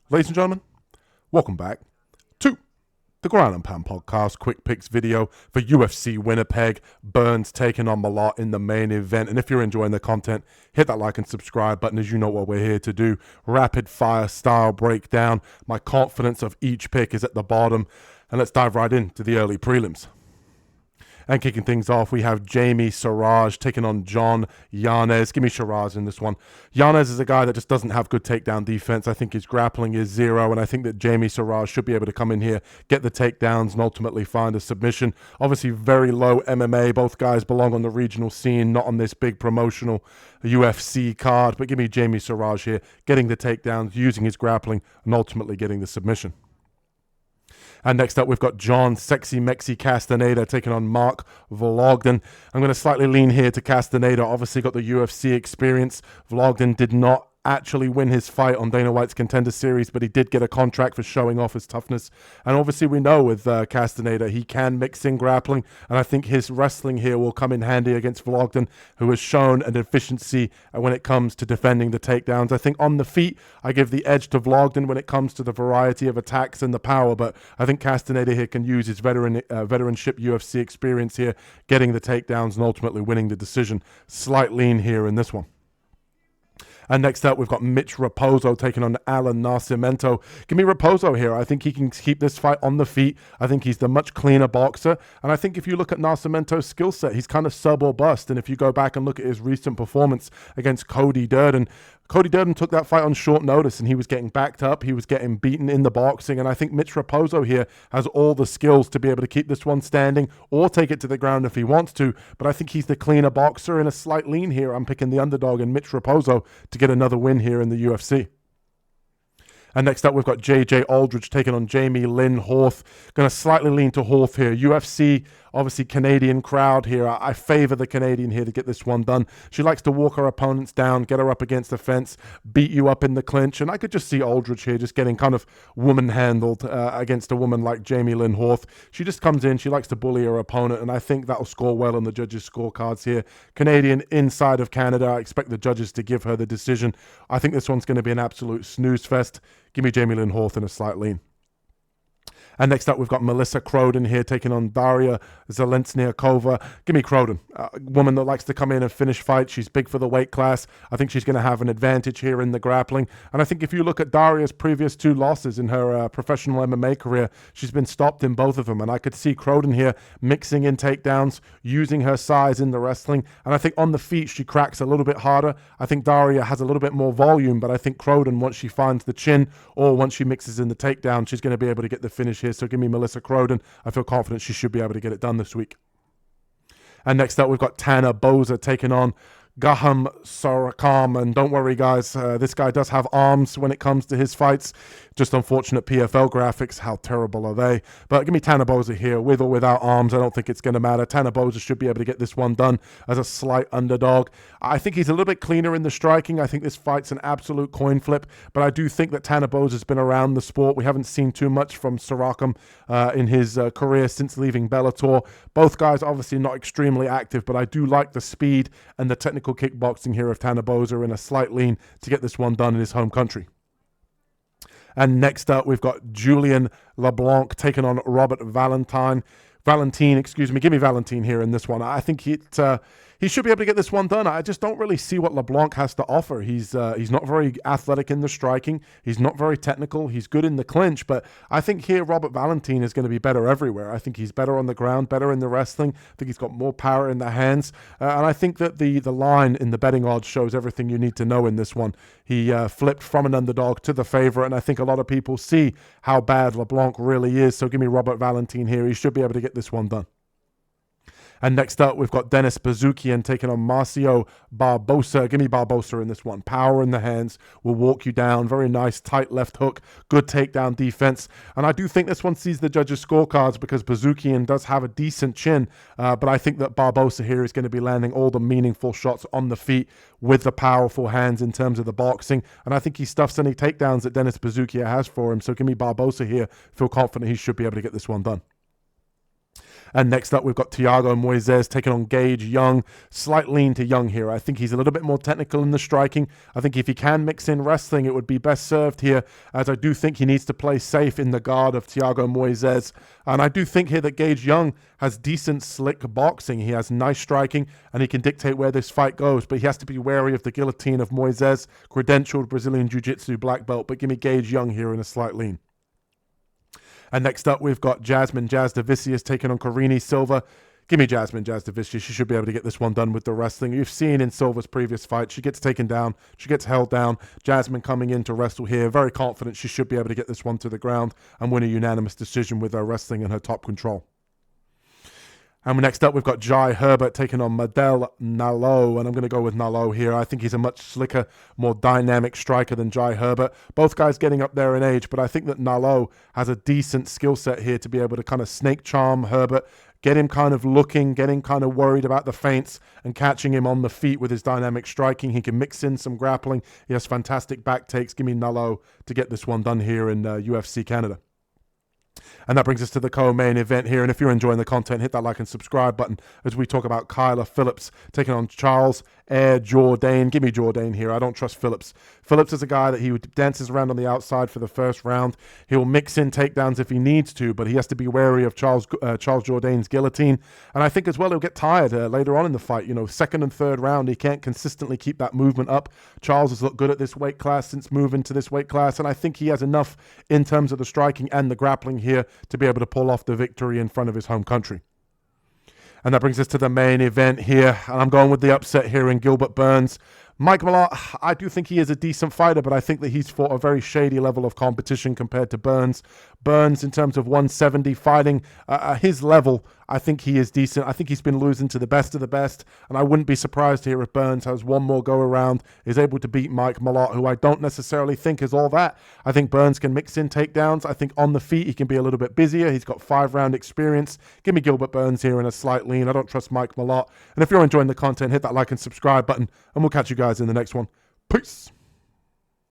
Ladies and gentlemen, welcome back to the Ground and Pound Podcast quick picks video for UFC Winnipeg. Burns taking on Malott in the main event. And if you're enjoying the content, hit that like and subscribe button, as you know what we're here to do. Rapid fire style breakdown. My confidence of each pick is at the bottom. And let's dive right into the early prelims. And kicking things off, we have Jamie Siraj taking on John Yanez. Give me Siraj in this one. Yanez is a guy that just doesn't have good takedown defense. I think his grappling is zero, and I think that Jamie Siraj should be able to come in here, get the takedowns, and ultimately find a submission. Obviously, very low MMA. Both guys belong on the regional scene, not on this big promotional UFC card. But give me Jamie Siraj here, getting the takedowns, using his grappling, and ultimately getting the submission. And next up, we've got John Sexy Mexi Castaneda taking on Mark Vlogden. I'm going to slightly lean here to Castaneda. Obviously got the UFC experience. Vlogden did not actually win his fight on Dana White's Contender Series, but he did get a contract for showing off his toughness. And obviously we know with Castaneda, he can mix in grappling, and I think his wrestling here will come in handy against Vlogden, who has shown an efficiency when it comes to defending the takedowns. I think on the feet, I give the edge to Vlogden when it comes to the variety of attacks and the power, but I think Castaneda here can use his veteranship UFC experience here, getting the takedowns and ultimately winning the decision. Slight lean here in this one. And next up, we've got Mitch Raposo taking on Aaran Nascimento. Give me Raposo here. I think he can keep this fight on the feet. I think he's the much cleaner boxer. And I think if you look at Nascimento's skill set, he's kind of sub or bust. And if you go back and look at his recent performance against Cody Durden, Cody Durden took that fight on short notice, and he was getting backed up. He was getting beaten in the boxing. And I think Mitch Raposo here has all the skills to be able to keep this one standing or take it to the ground if he wants to. But I think he's the cleaner boxer. In a slight lean here, I'm picking the underdog and Mitch Raposo to get another win here in the UFC. And next up, we've got JJ Aldridge taking on Jamie Lynn Horth. Going to slightly lean to Horth here. UFC, obviously Canadian crowd here. I favor the Canadian here to get this one done. She likes to walk her opponents down, get her up against the fence, beat you up in the clinch. And I could just see Aldridge here just getting kind of woman-handled against a woman like Jamie Lynn Horth. She just comes in, she likes to bully her opponent, and I think that'll score well on the judges' scorecards here. Canadian inside of Canada. I expect the judges to give her the decision. I think this one's going to be an absolute snooze fest. Give me Jamie Lynn Horth in a slight lean. And next up, we've got Melissa Croden here taking on Daria Zelensniakova. Give me Croden, a woman that likes to come in and finish fights. She's big for the weight class. I think she's going to have an advantage here in the grappling. And I think if you look at Daria's previous two losses in her professional MMA career, she's been stopped in both of them. And I could see Croden here mixing in takedowns, using her size in the wrestling. And I think on the feet, she cracks a little bit harder. I think Daria has a little bit more volume, but I think Croden, once she finds the chin or once she mixes in the takedown, she's going to be able to get the finish here. So give me Melissa Croden. I feel confident she should be able to get it done this week. And next up, we've got Tanner Boser taking on Gaham Sarakam. And don't worry, guys, this guy does have arms when it comes to his fights. Just unfortunate PFL graphics. How terrible are they? But give me Tanner Boser here, with or without arms. I don't think it's going to matter. Tanner Boser should be able to get this one done as a slight underdog. I think he's a little bit cleaner in the striking. I think this fight's an absolute coin flip. But I do think that Tanner Boser's been around the sport. We haven't seen too much from Sarakam in his career since leaving Bellator. Both guys obviously not extremely active, but I do like the speed and the technical kickboxing here of Tanner Boser in a slight lean to get this one done in his home country. And next up, we've got Julian LeBlanc taking on Robert Valentine. Give me Valentine here in this one. I think he should be able to get this one done. I just don't really see what LeBlanc has to offer. He's not very athletic in the striking. He's not very technical. He's good in the clinch, but I think here Robert Valentine is going to be better everywhere. I think he's better on the ground, better in the wrestling. I think he's got more power in the hands, and I think that the line in the betting odds shows everything you need to know in this one. He flipped from an underdog to the favorite, and I think a lot of people see how bad LeBlanc really is. So give me Robert Valentine here. He should be able to get this one done. And next up, we've got Dennis Bazoukian taking on Marcio Barbosa. Give me Barbosa in this one. Power in the hands, will walk you down. Very nice, tight left hook, good takedown defense. And I do think this one sees the judges' scorecards because Bazoukian does have a decent chin. But I think that Barbosa here is going to be landing all the meaningful shots on the feet with the powerful hands in terms of the boxing. And I think he stuffs any takedowns that Dennis Bazoukian has for him. So give me Barbosa here. Feel confident he should be able to get this one done. And next up, we've got Thiago Moises taking on Gage Young. Slight lean to Young here. I think he's a little bit more technical in the striking. I think if he can mix in wrestling, it would be best served here, as I do think he needs to play safe in the guard of Thiago Moises. And I do think here that Gage Young has decent, slick boxing. He has nice striking, and he can dictate where this fight goes. But he has to be wary of the guillotine of Moises, credentialed Brazilian Jiu-Jitsu black belt. But give me Gage Young here in a slight lean. And next up, we've got Jasmine Jasdavicius taking on Karine Silva. Give me Jasmine Jasdavicius. She should be able to get this one done with the wrestling. You've seen in Silva's previous fight, she gets taken down. She gets held down. Jasmine coming in to wrestle here. Very confident she should be able to get this one to the ground and win a unanimous decision with her wrestling and her top control. And next up, we've got Jai Herbert taking on Madel Nalo, and I'm going to go with Nalo here. I think he's a much slicker, more dynamic striker than Jai Herbert. Both guys getting up there in age, but I think that Nalo has a decent skill set here to be able to kind of snake charm Herbert, get him kind of looking, get him kind of worried about the feints, and catching him on the feet with his dynamic striking. He can mix in some grappling. He has fantastic back takes. Give me Nalo to get this one done here in UFC Canada. And that brings us to the co-main event here. And if you're enjoying the content, hit that like and subscribe button as we talk about Kyler Phillips taking on Charles Air Jourdain. Give me Jourdain here. I don't trust Phillips. Phillips is a guy that he dances around on the outside for the first round. He'll mix in takedowns if he needs to, but he has to be wary of Charles Jourdain's guillotine. And I think as well he'll get tired later on in the fight. You know, second and third round, he can't consistently keep that movement up. Charles has looked good at this weight class since moving to this weight class, and I think he has enough in terms of the striking and the grappling here to be able to pull off the victory in front of his home country. And that brings us to the main event here. And I'm going with the upset here in Gilbert Burns. Mike Malott, I do think he is a decent fighter, but I think that he's fought a very shady level of competition compared to Burns. Burns, in terms of 170 fighting, his level, I think he is decent. I think he's been losing to the best of the best, and I wouldn't be surprised here if Burns has one more go around, is able to beat Mike Malott, who I don't necessarily think is all that. I think Burns can mix in takedowns. I think on the feet he can be a little bit busier. He's got 5-round experience. Give me Gilbert Burns here in a slight lean. I don't trust Mike Malott. And if you're enjoying the content, hit that like and subscribe button, and we'll catch you guys in the next one. Peace.